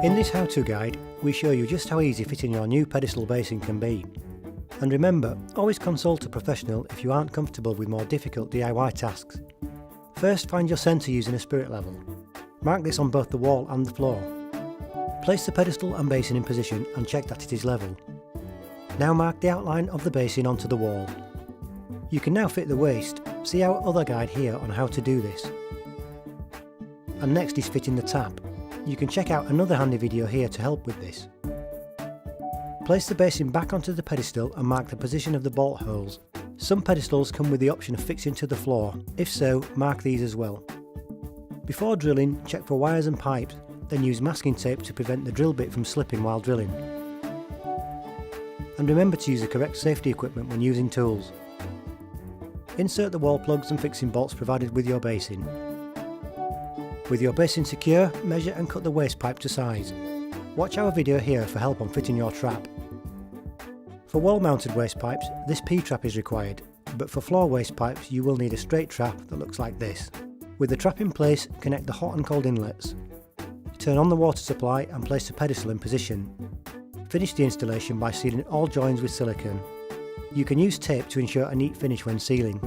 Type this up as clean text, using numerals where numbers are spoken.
In this how-to guide, we show you just how easy fitting your new pedestal basin can be. And remember, always consult a professional if you aren't comfortable with more difficult DIY tasks. First, find your centre using a spirit level. Mark this on both the wall and the floor. Place the pedestal and basin in position and check that it is level. Now mark the outline of the basin onto the wall. You can now fit the waist. See our other guide here on how to do this. And next is fitting the tap. You can check out another handy video here to help with this. Place the basin back onto the pedestal and mark the position of the bolt holes. Some pedestals come with the option of fixing to the floor. If so, mark these as well. Before drilling, check for wires and pipes, then use masking tape to prevent the drill bit from slipping while drilling. And remember to use the correct safety equipment when using tools. Insert the wall plugs and fixing bolts provided with your basin. With your basin secure, measure and cut the waste pipe to size. Watch our video here for help on fitting your trap. For wall-mounted waste pipes, this P-trap is required, but for floor waste pipes you will need a straight trap that looks like this. With the trap in place, connect the hot and cold inlets. Turn on the water supply and place the pedestal in position. Finish the installation by sealing all joins with silicone. You can use tape to ensure a neat finish when sealing.